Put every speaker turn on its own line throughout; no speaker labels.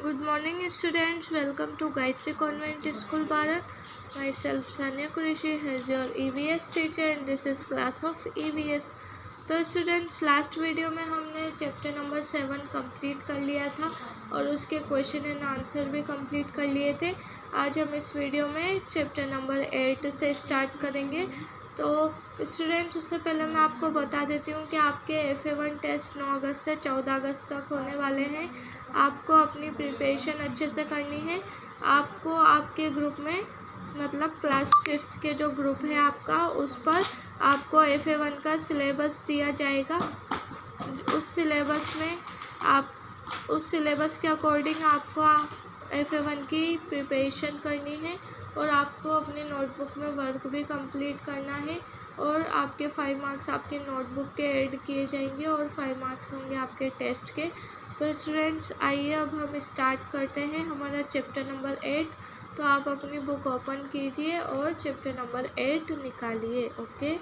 Good morning students, welcome to Gayatri Convent School Bharat. Myself Sania Qureshi as your EVS teacher and this is class of EVS. तो students last video में हमने chapter number 7 complete कर लिया था और उसके question and answer भी complete कर लिए थे। आज हम इस वीडियो में चैप्टर नंबर 8 से स्टार्ट करेंगे। तो स्टूडेंट्स उससे पहले मैं आपको बता देती हूँ कि आपके FA1 टेस्ट 9 अगस्त से 14 अगस्त तक होने वाले हैं। आपको अपनी प्रिपरेशन अच्छे से करनी है। आपको आपके ग्रुप में मतलब क्लास 5th के जो ग्रुप है आपका, उस पर आपको FA1 का सिलेबस दिया जाएगा। उस सिलेबस के अकॉर्डिंग आपको FA1 की प्रिपरेशन करनी है और आपको अपनी नोटबुक में वर्क भी कंप्लीट करना है और आपके 5 मार्क्स आपके नोटबुक के ऐड किए जाएंगे और 5 मार्क्स होंगे आपके टेस्ट के। तो स्टूडेंट्स आइए अब हम स्टार्ट करते हैं हमारा चैप्टर नंबर 8। तो आप अपनी बुक ओपन कीजिए और चैप्टर नंबर 8 निकालिए। ओके,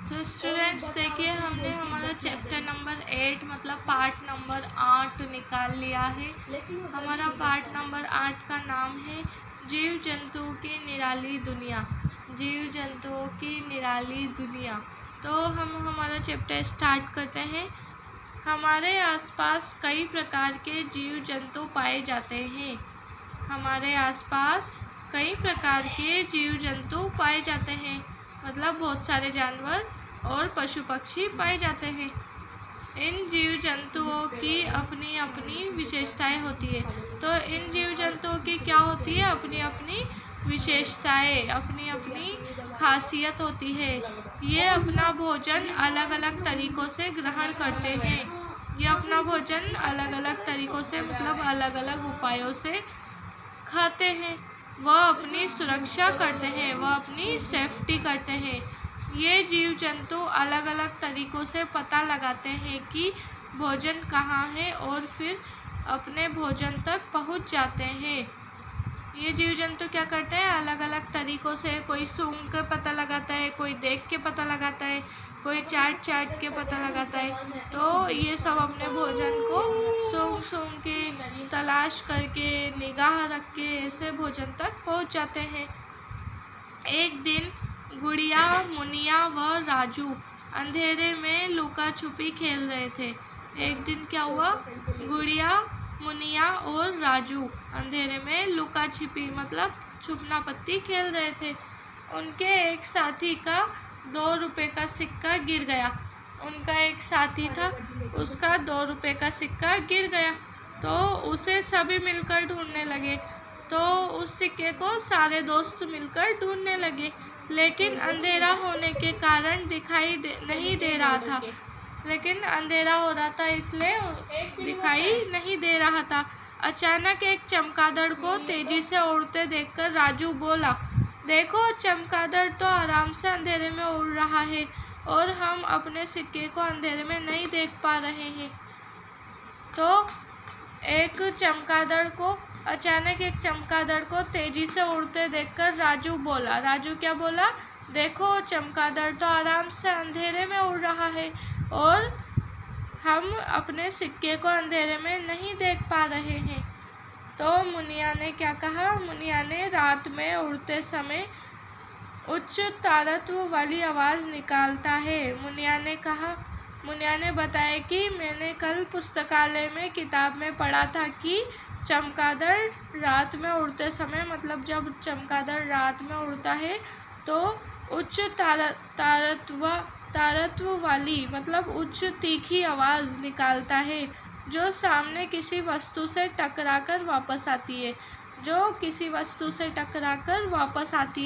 तो स्टूडेंट्स देखिए हमने हमारा चैप्टर नंबर 8 मतलब पार्ट नंबर 8 निकाल लिया है। हमारा पार्ट नंबर 8 का नाम है जीव जंतुओं की निराली दुनिया। जीव जंतुओं की निराली दुनिया। तो हम हमारा चैप्टर स्टार्ट करते हैं। हमारे आसपास कई प्रकार के जीव जंतु पाए जाते हैं। हमारे आसपास कई प्रकार के जीव जंतु पाए जाते हैं, मतलब बहुत सारे जानवर और पशु पक्षी पाए जाते हैं। इन जीव जंतुओं की अपनी अपनी विशेषताएं होती है। तो इन जीव जंतुओं की क्या होती है? अपनी अपनी विशेषताएं, अपनी अपनी खासियत होती है। ये अपना भोजन अलग अलग तरीक़ों से ग्रहण करते हैं। ये अपना भोजन अलग अलग तरीक़ों से मतलब अलग अलग उपायों से खाते हैं। वह अपनी सुरक्षा करते हैं, वह अपनी सेफ्टी करते हैं। ये जीव जंतु अलग अलग तरीक़ों से पता लगाते हैं कि भोजन कहाँ है और फिर अपने भोजन तक पहुँच जाते हैं। ये जीव जंतु क्या करते हैं? अलग अलग तरीक़ों से, कोई सूंघ के पता लगाता है, कोई देख के पता लगाता है, कोई चाट के पता लगाता है। तो ये सब अपने भोजन को सूंघ के, तलाश करके, निगाह रख के ऐसे भोजन तक पहुंच जाते हैं। एक दिन गुड़िया, मुनिया व राजू अंधेरे में लुका छुपी खेल रहे थे। एक दिन क्या हुआ? गुड़िया, मुनिया और राजू अंधेरे में लुका छिपी मतलब छुपना पत्ती खेल रहे थे। उनके एक साथी का 2 रुपये का सिक्का गिर गया। उनका एक साथी था, उसका 2 रुपये का सिक्का गिर गया। तो उसे सभी मिलकर ढूंढने लगे। तो उस सिक्के को सारे दोस्त मिलकर ढूंढने लगे, लेकिन अंधेरा होने के कारण नहीं दे रहा था। लेकिन अंधेरा हो रहा था इसलिए दिखाई नहीं दे रहा था। अचानक एक चमगादड़ को तेजी से उड़ते देखकर राजू बोला, देखो चमगादड़ तो आराम से अंधेरे में उड़ रहा है और हम अपने सिक्के को अंधेरे में नहीं देख पा रहे हैं। तो अचानक एक चमगादड़ को तेजी से उड़ते देखकर राजू बोला, राजू क्या बोला? देखो चमगादड़ तो आराम से अंधेरे में उड़ रहा है और हम अपने सिक्के को अंधेरे में नहीं देख पा रहे हैं। तो मुनिया ने क्या कहा? मुनिया ने रात में उड़ते समय उच्च तारत्व वाली आवाज़ निकालता है। मुनिया ने बताया कि मैंने कल पुस्तकालय में किताब में पढ़ा था कि चमगादड़ रात में उड़ते समय मतलब जब चमगादड़ रात में उड़ता है तो उच्च तारत्व वाली मतलब उच्च तीखी आवाज़ निकालता है जो सामने किसी वस्तु से टकराकर वापस आती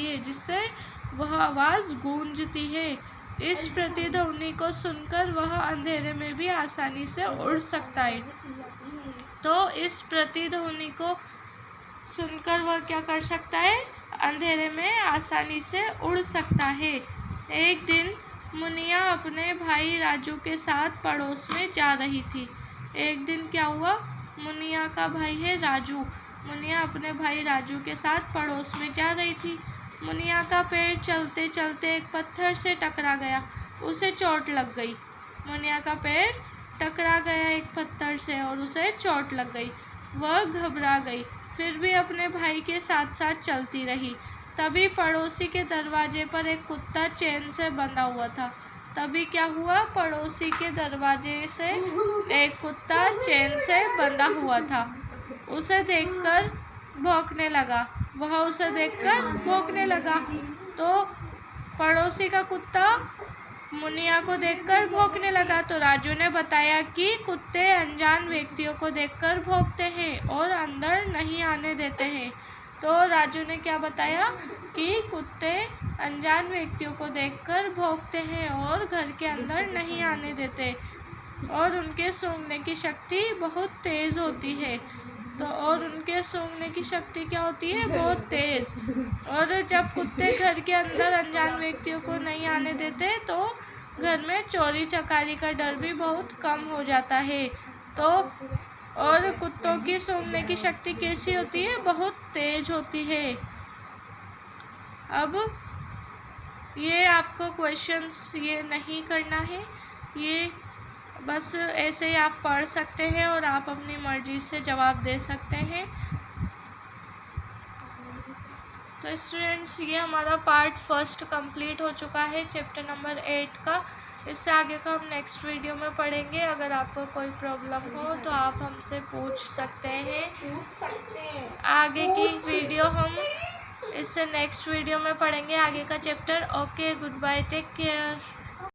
है, जिससे वह आवाज़ गूंजती है। इस प्रतिध्वनि को सुनकर वह अंधेरे में भी आसानी से उड़ सकता है। तो इस प्रतिध्वनि को सुनकर वह क्या कर सकता है? अंधेरे में आसानी से उड़ सकता है। एक दिन मुनिया अपने भाई राजू के साथ पड़ोस में जा रही थी। एक दिन क्या हुआ? मुनिया का भाई है राजू। मुनिया अपने भाई राजू के साथ पड़ोस में जा रही थी। मुनिया का पैर चलते चलते एक पत्थर से टकरा गया, उसे चोट लग गई। मुनिया का पैर टकरा गया एक पत्थर से और उसे चोट लग गई। वह घबरा गई, फिर भी अपने भाई के साथ साथ चलती रही। तभी पड़ोसी के दरवाजे पर एक कुत्ता चेन से बंधा हुआ था। तभी क्या हुआ, पड़ोसी के दरवाजे से एक कुत्ता चेन से बंधा हुआ था। उसे देखकर भौंकने लगा। वह उसे देखकर भौंकने लगा। तो पड़ोसी का कुत्ता मुनिया को देखकर भौंकने लगा। तो राजू ने बताया कि कुत्ते अनजान व्यक्तियों को देखकर भौंकते हैं और अंदर नहीं आने देते हैं। तो राजू ने क्या बताया कि कुत्ते अनजान व्यक्तियों को देखकर भौंकते हैं और घर के अंदर नहीं आने देते और उनके सूंघने की शक्ति बहुत तेज़ होती है। तो और उनके सूंघने की शक्ति क्या होती है, बहुत तेज़। और जब कुत्ते घर के अंदर अनजान व्यक्तियों को नहीं आने देते तो घर में चोरी चकारी का डर भी बहुत कम हो जाता है। तो और कुत्तों की सूंघने की शक्ति कैसी होती है, बहुत तेज होती है। अब ये आपको क्वेश्चंस ये नहीं करना है, ये बस ऐसे ही आप पढ़ सकते हैं और आप अपनी मर्जी से जवाब दे सकते हैं। तो स्टूडेंट्स, ये हमारा पार्ट फर्स्ट कंप्लीट हो चुका है चैप्टर नंबर 8 का। इससे आगे का हम नेक्स्ट वीडियो में पढ़ेंगे। अगर आपको कोई प्रॉब्लम हो तो आप हमसे पूछ सकते हैं। आगे की वीडियो हम इससे नेक्स्ट वीडियो में पढ़ेंगे, आगे का chapter. Okay, good bye, take care.